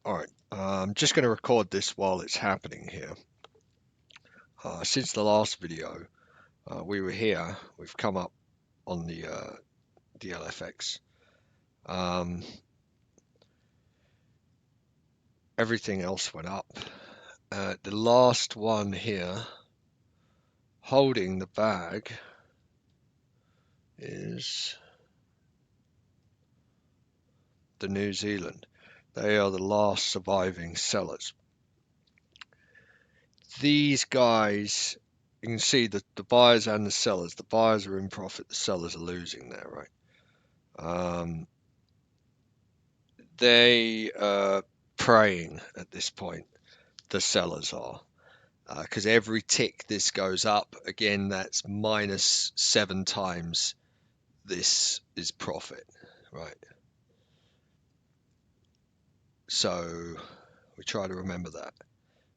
All right, I'm just going to record this while it's happening here. Since the last video, we were here. We've come up on the LFX. Everything else went up. The last one here, holding the bag, is the New Zealand. They are the last surviving sellers. These guys, you can see that the buyers and the sellers. The buyers are in profit. The sellers are losing there, right? They are praying at this point. The sellers are, because every tick this goes up, again, that's minus 7 times this is profit, right? So we try to remember that,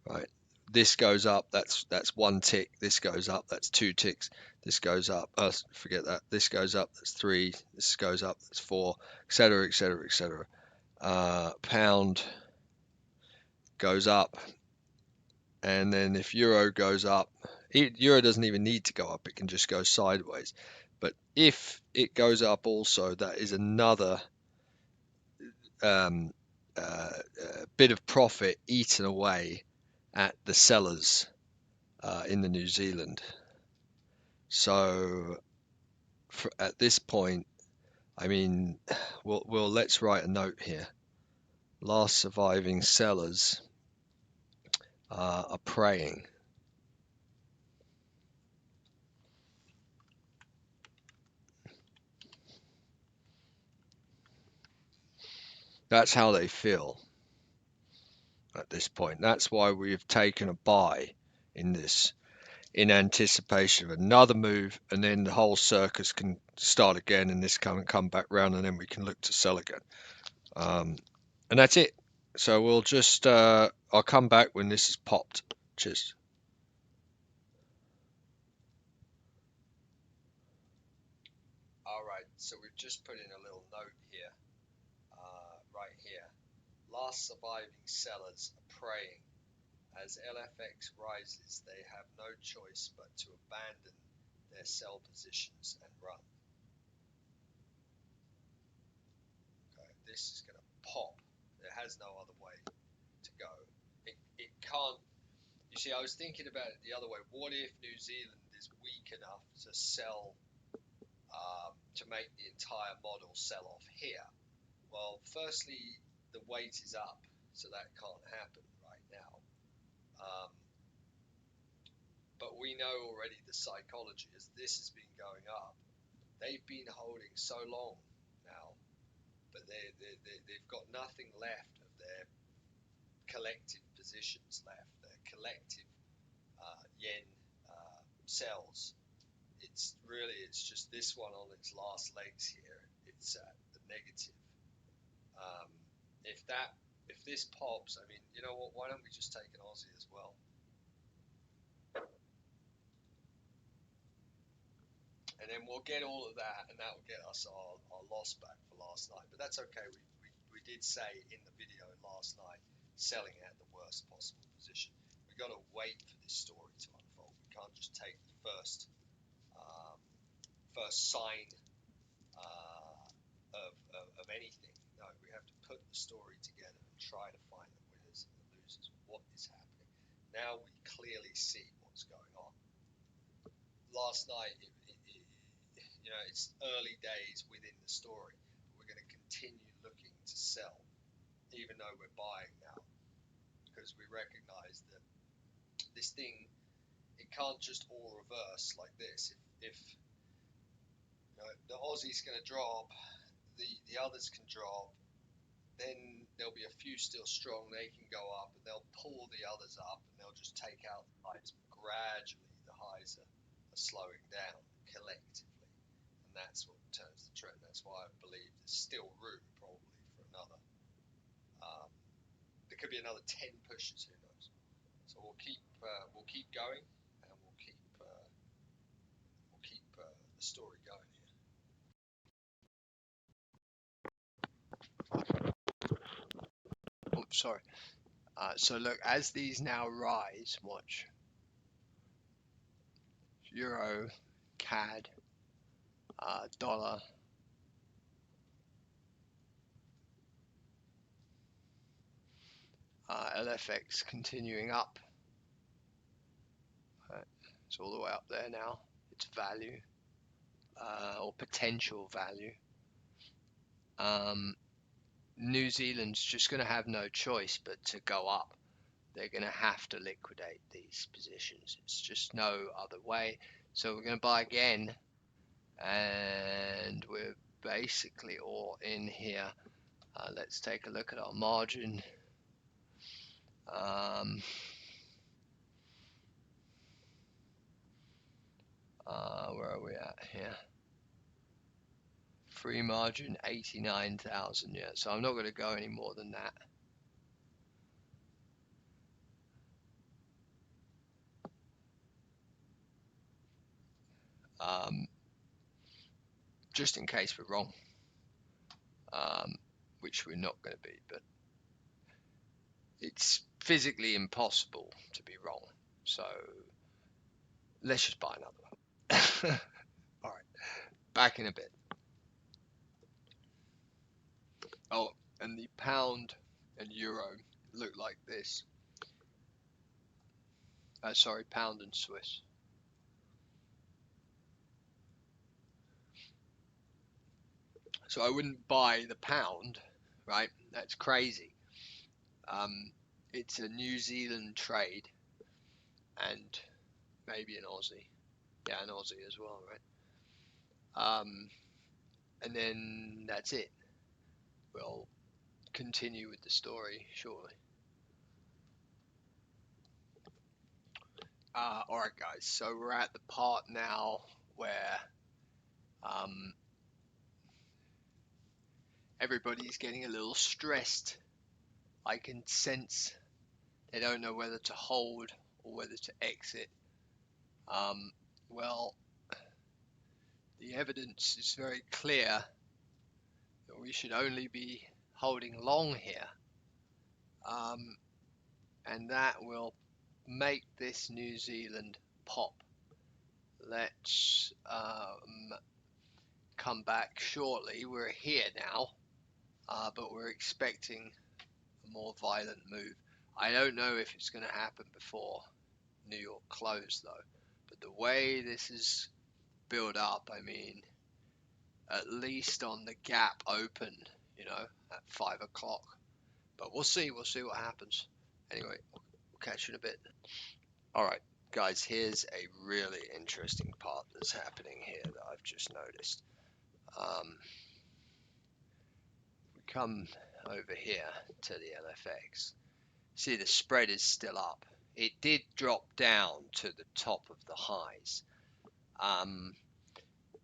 right? This goes up, that's 1 tick. This goes up, that's 2 ticks. This goes up, forget that. This goes up, that's 3. This goes up, that's 4, etc., etc., etc. Pound goes up, and then if euro goes up, euro doesn't even need to go up, it can just go sideways. But if it goes up also, that is another bit of profit eaten away at the sellers in the New Zealand. So at this point, I mean, well, let's write a note here. Last surviving sellers are praying. That's how they feel at this point. That's why we've taken a buy in this, in anticipation of another move, and then the whole circus can start again, and this come back round, and then we can look to sell again. And that's it. So we'll just I'll come back when this is popped. Cheers. All right, so we've just put in a little note here, right here. Last surviving sellers are praying. As LFX rises, they have no choice but to abandon their sell positions and run. Okay, this is going to pop. There has no other way to go. It can't. You see, I was thinking about it the other way. What if New Zealand is weak enough to sell, to make the entire model sell off here? Well, firstly, the weight is up, so that can't happen right now. But we know already the psychology, as this has been going up, they've been holding so long now, but they've got nothing left of their collective positions left, their collective yen sells. It's just this one on its last legs here. It's at the negative. Um, if this pops, I mean, you know what? Why don't we just take an Aussie as well? And then we'll get all of that, and that will get us our loss back for last night. But that's okay. We did say in the video last night, selling at the worst possible position. We've got to wait for this story to unfold. We can't just take the first sign of anything. No, we have to put the story together and try to find the winners and the losers. What is happening? Now we clearly see what's going on. Last night, it's early days within the story. We're going to continue looking to sell, even though we're buying now, because we recognize that this thing, it can't just all reverse like this. If the Aussie's going to drop, the others can drop, then there'll be a few still strong. They can go up, and they'll pull the others up, and they'll just take out the highs. Gradually, the highs are slowing down collectively, and that's what turns the trend. That's why I believe there's still room, probably, for another. There could be another 10 pushes. Who knows? So we'll keep going, and we'll keep the story going here. sorry. So look, as these now rise, watch. Euro, CAD, dollar, LFX continuing up. It's all the way up there now. Its value, or potential value. New Zealand's just going to have no choice but to go up. They're going to have to liquidate these positions. It's just no other way. So we're going to buy again, and we're basically all in here. Let's take a look at our margin. Where are we at here? Free margin 89,000. Yeah, so I'm not going to go any more than that. Just in case we're wrong, which we're not going to be, but it's physically impossible to be wrong. So let's just buy another one. All right, back in a bit. Oh, and the pound and euro look like this. Sorry, pound and Swiss. So I wouldn't buy the pound, right? That's crazy. It's a New Zealand trade, and maybe an Aussie. Yeah, an Aussie as well, right? And then that's it. We'll continue with the story shortly. Alright guys, so we're at the part now where everybody's getting a little stressed. I can sense they don't know whether to hold or whether to exit. Well, the evidence is very clear that we should only be holding long here, and that will make this New Zealand pop. Let's come back shortly. We're here now, but we're expecting a more violent move. I don't know if it's going to happen before New York closed though, but the way this is built up, I mean, at least on the gap open, you know, at 5 o'clock. But we'll see what happens. Anyway, we'll catch you in a bit. Alright guys, here's a really interesting part that's happening here that I've just noticed. We come over here to the LFX. See, the spread is still up. It did drop down to the top of the highs,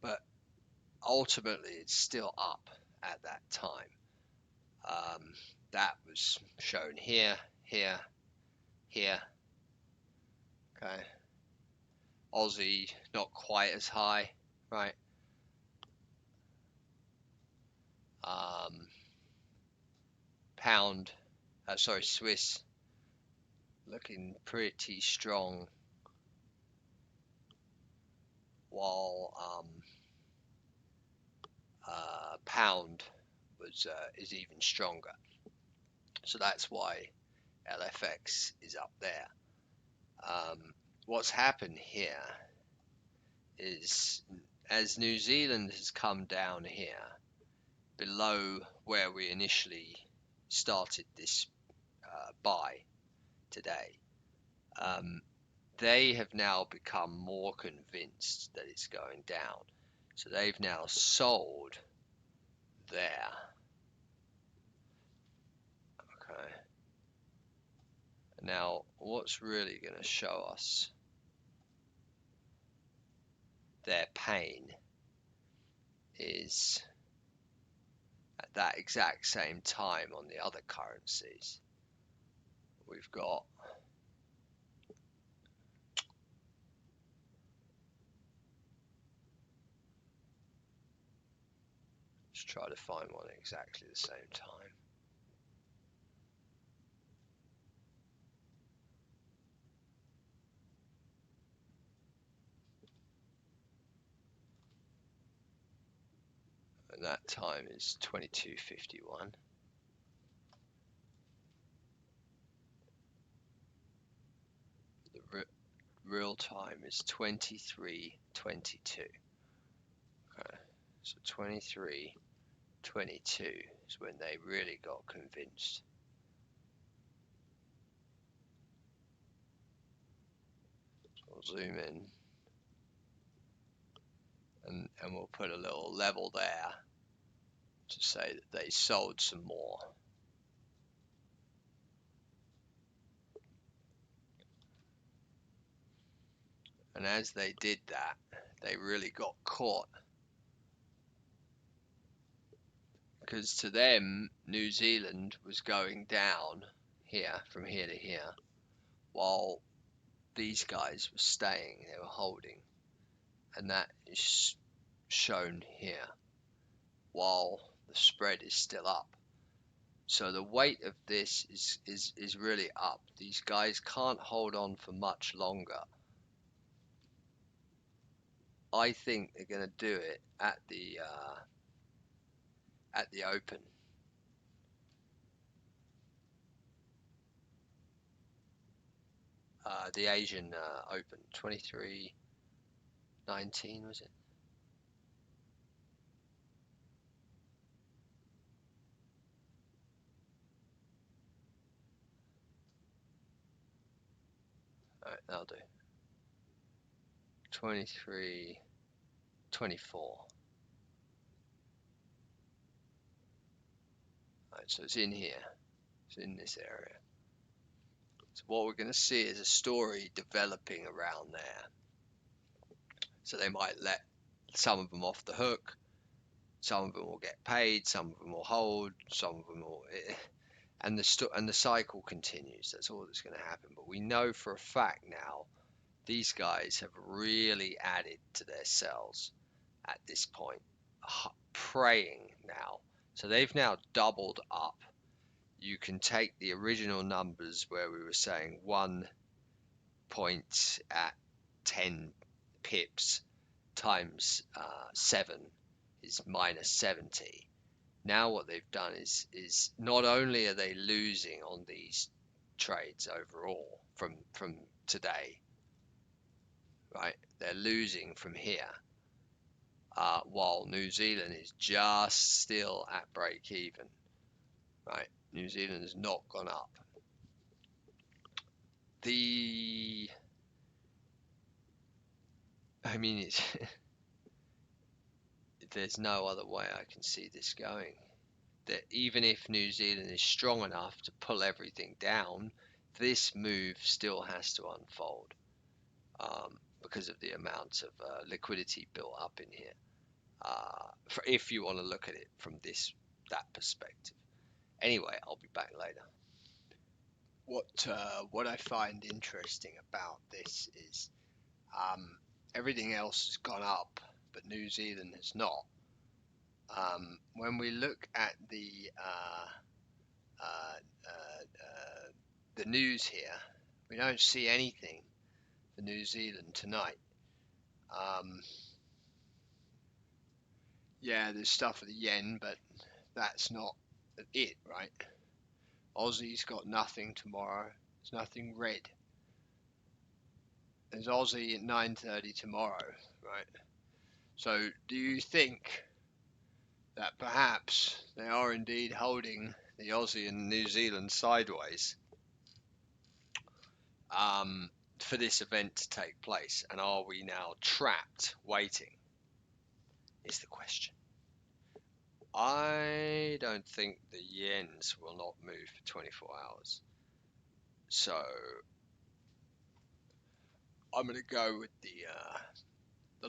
but ultimately it's still up at that time. That was shown here, here, here. Okay. Aussie not quite as high, right? Pound, sorry, Swiss looking pretty strong, while pound is even stronger. So that's why LFX is up there. What's happened here is, as New Zealand has come down here below where we initially started this buy today, they have now become more convinced that it's going down. So they've now sold there. Okay. Now, what's really going to show us their pain is at that exact same time on the other currencies, we've got try to find one exactly the same time. and that time is 22:51. The real time is 23:22. Okay, so 23:22 is when they really got convinced. So we'll zoom in, and we'll put a little level there to say that they sold some more. And as they did that, they really got caught, because to them, New Zealand was going down here, from here to here, while these guys were staying, they were holding. And that is shown here, while the spread is still up. So the weight of this is really up. These guys can't hold on for much longer. I think they're going to do it at the open. The Asian Open, 23:19 was it? Alright, that'll do. 23:24. Alright, so it's in here. It's in this area. So what we're going to see is a story developing around there. So they might let some of them off the hook. Some of them will get paid. Some of them will hold. Some of them will, and the cycle continues. That's all that's going to happen. But we know for a fact now, these guys have really added to their sells at this point, praying now. So they've now doubled up. You can take the original numbers where we were saying 1 point at 10 pips times 7 is minus 70. Now what they've done is not only are they losing on these trades overall from today, right? They're losing from here, while New Zealand is just still at break even, right? New Zealand has not gone up. I mean, it's there's no other way I can see this going. That even if New Zealand is strong enough to pull everything down, this move still has to unfold, because of the amount of liquidity built up in here. If you want to look at it from that perspective. Anyway, I'll be back later. What I find interesting about this is everything else has gone up, but New Zealand has not. When we look at the news here, we don't see anything for New Zealand tonight. Yeah, there's stuff for the yen, but that's not it, right? Aussie's got nothing tomorrow. There's nothing red. There's Aussie at 9:30 tomorrow, right? So do you think that perhaps they are indeed holding the Aussie and New Zealand sideways for this event to take place? And are we now trapped waiting, is the question. I don't think the yens will not move for 24 hours. So I'm going to go with the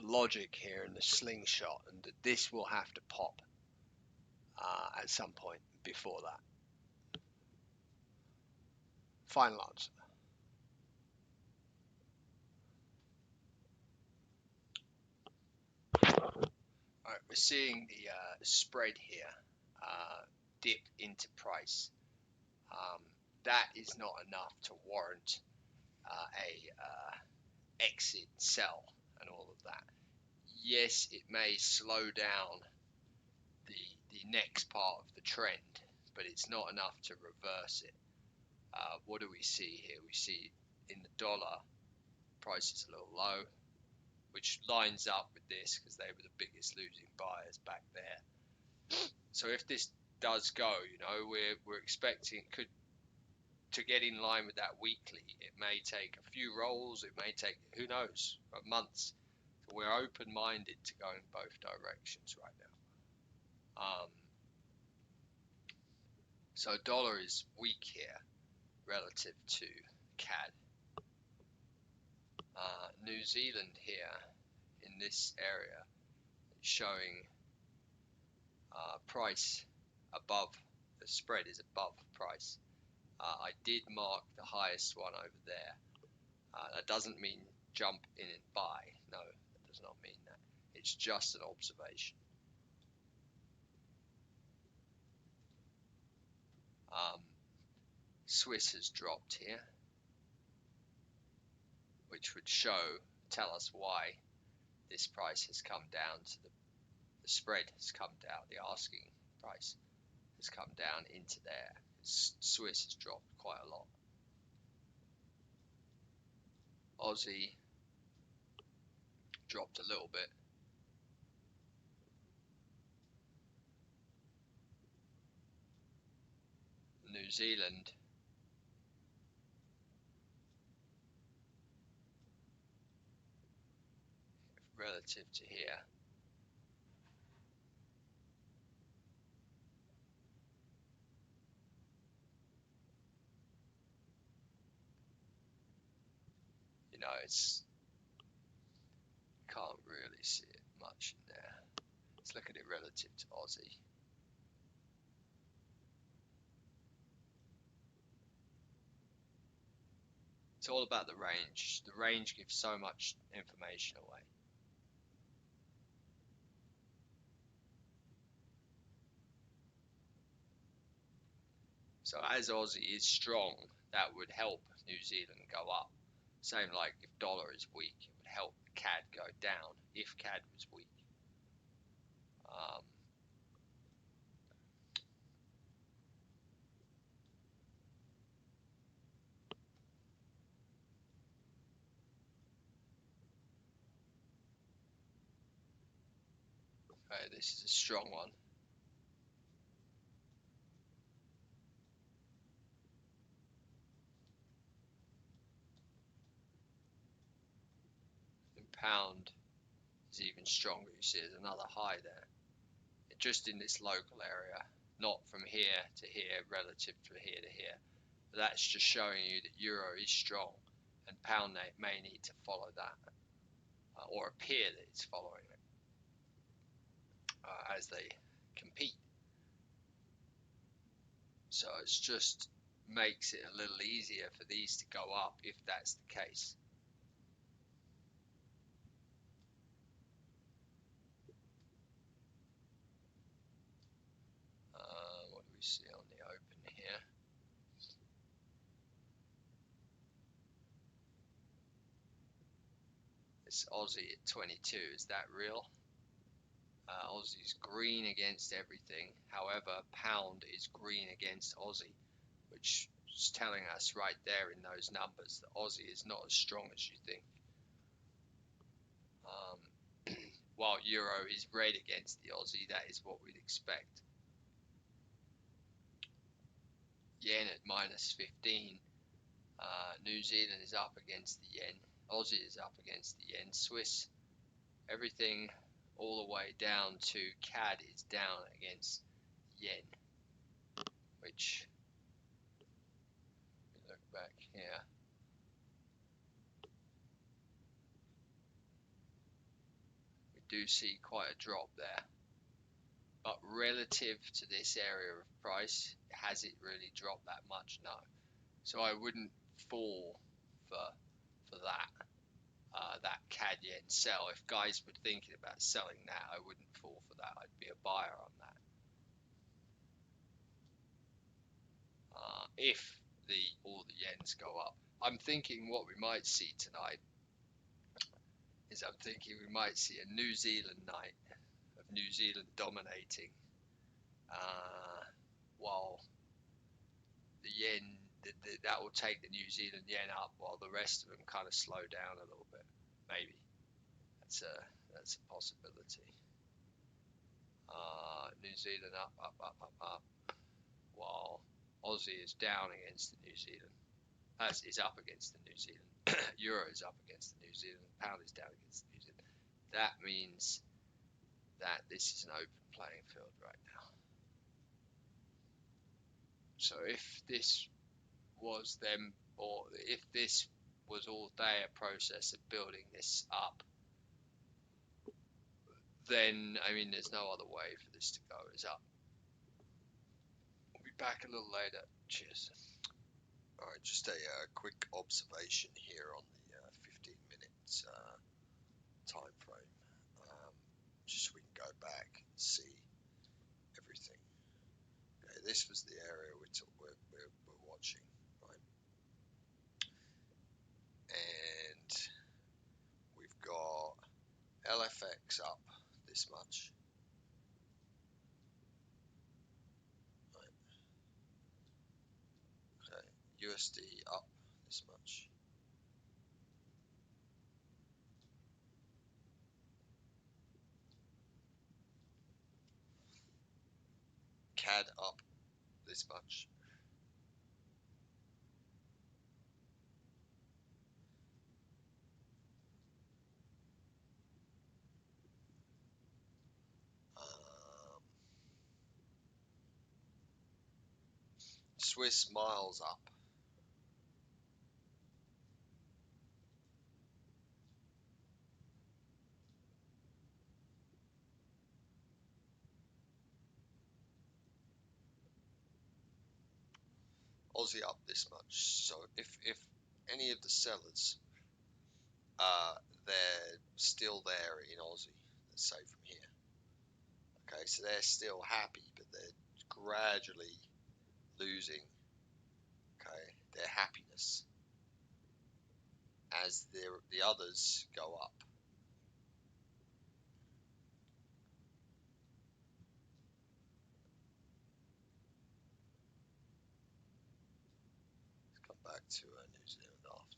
logic here and the slingshot, and that this will have to pop at some point before that. Final answer. Alright, we're seeing the spread here dip into price. That is not enough to warrant a exit sell and all of that. Yes, it may slow down the next part of the trend, but it's not enough to reverse it. What do we see here? We see in the dollar, price is a little low, which lines up with this because they were the biggest losing buyers back there. So if this does go, we're expecting it could to get in line with that weekly. It may take a few rolls. It may take, who knows, months. So we're open-minded to go in both directions right now. So dollar is weak here relative to CAD. New Zealand here in this area is showing price above, the spread is above price. I did mark the highest one over there. That doesn't mean jump in and buy. No, that does not mean that. It's just an observation. Swiss has dropped here, which would tell us why this price has come down to the spread has come down, the asking price has come down into there. Swiss has dropped quite a lot. Aussie dropped a little bit. New Zealand relative to here it's can't really see it much in there. Let's look at it relative to Aussie. It's all about the range. The range gives so much information away. So as Aussie is strong, that would help New Zealand go up. Same like if dollar is weak, it would help CAD go down if CAD was weak. Okay, this is a strong one. And pound is even stronger. You see there's another high there. Just in this local area, not from here to here relative to here to here. But that's just showing you that euro is strong and pound may need to follow that or appear that it's following it as they compete. So it's just makes it a little easier for these to go up if that's the case. What do we see on the open here? This Aussie at 22, is that real? Aussie's green against everything. However, pound is green against Aussie, which is telling us right there in those numbers that Aussie is not as strong as you think. While euro is red against the Aussie, that is what we'd expect. Yen at -15. New Zealand is up against the yen. Aussie is up against the yen. Swiss, everything all the way down to CAD is down against yen, which, if we look back here, we do see quite a drop there. But relative to this area of price, has it really dropped that much? No. So I wouldn't fall for that. That CAD yen sell. If guys were thinking about selling that, I wouldn't fall for that. I'd be a buyer on that. If all the yens go up, I'm thinking what we might see tonight is I'm thinking we might see a New Zealand night of New Zealand dominating while the yen, that will take the New Zealand yen up, while the rest of them kind of slow down a little bit. Maybe that's a possibility. New Zealand up, while Aussie is down against the New Zealand. Is up against the New Zealand. Euro is up against the New Zealand. Pound is down against the New Zealand. That means that this is an open playing field right now. So if this was them, or if this was all day a process of building this up, then I mean there's no other way for this to go. Is up. We'll be back a little later. Cheers. All right, just a quick observation here on the 15 minutes time frame. Just so we can go back and see everything. Okay, this was the area we're watching, right? And we've got LFX up this much. Right. Okay, USD up this much. CAD up this much. Swiss miles up. Aussie up this much. So if any of the sellers they're still there in Aussie, let's say from here. Okay, so they're still happy, but they're gradually losing, okay, their happiness as the others go up. Let's come back to New Zealand after.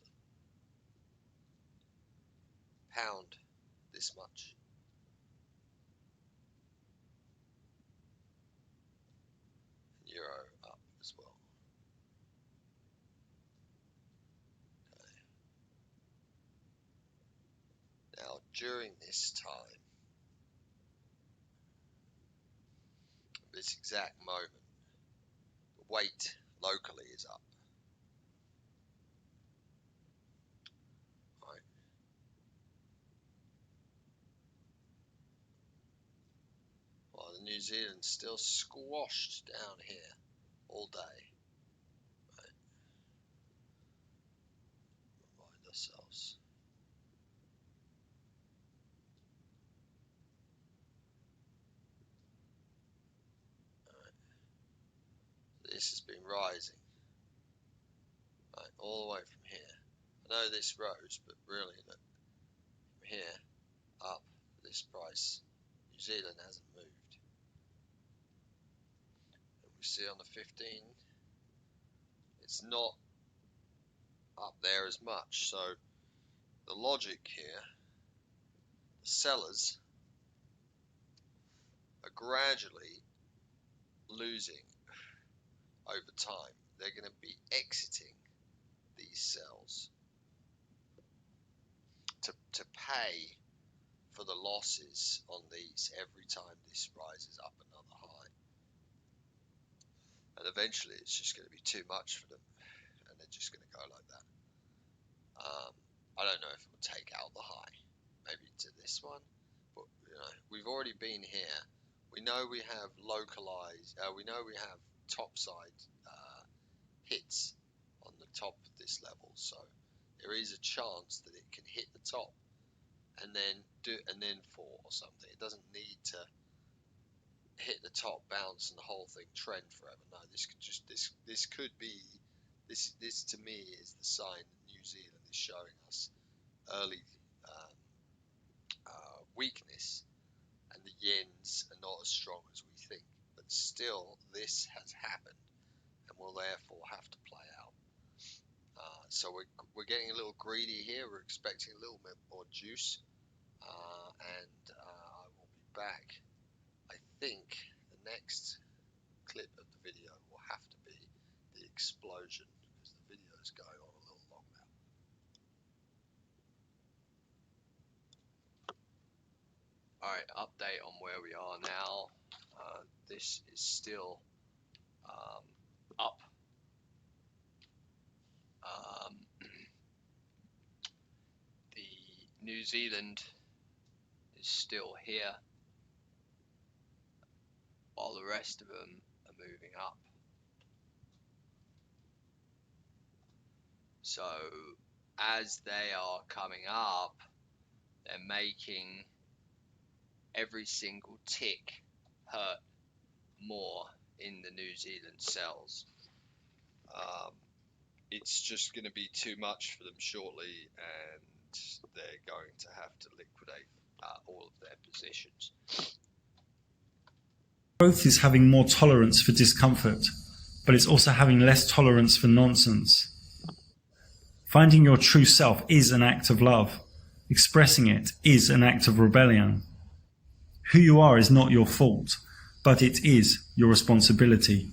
Pound this much. Euro up as well. Okay. Now during this time, this exact moment, the weight locally is up. Right. While the New Zealand's still squashed down here all day. Right. Remind ourselves. This has been rising, right, all the way from here. I know this rose, but really, look, from here up, this price, New Zealand hasn't moved. And we see on the 15, it's not up there as much. So the logic here, the sellers are gradually losing over time. They're going to be exiting these cells to pay for the losses on these every time this rises up another high. And eventually it's just going to be too much for them, and they're just going to go like that. I don't know if it will take out the high, maybe to this one, but you know, we've already been here. We know we have localized, we know we have topside hits on the top of this level, so there is a chance that it can hit the top and then fall or something. It doesn't need to hit the top, bounce, and the whole thing trend forever. No, this could be this to me is the sign that New Zealand is showing us early weakness, and the yens are not as strong as we think, but but still this has happened and will therefore have to play out. So we're getting a little greedy here. We're expecting a little bit more juice, and I will be back. I think the next clip of the video will have to be the explosion, because the video is going on a little long now. Alright, update on where we are now. This is still up. The New Zealand is still here, while the rest of them are moving up. So as they are coming up, they're making every single tick hurt more in the New Zealand cells. It's just going to be too much for them shortly, and they're going to have to liquidate all of their positions. Growth is having more tolerance for discomfort, but it's also having less tolerance for nonsense. Finding your true self is an act of love. Expressing it is an act of rebellion. Who you are is not your fault, but it is your responsibility.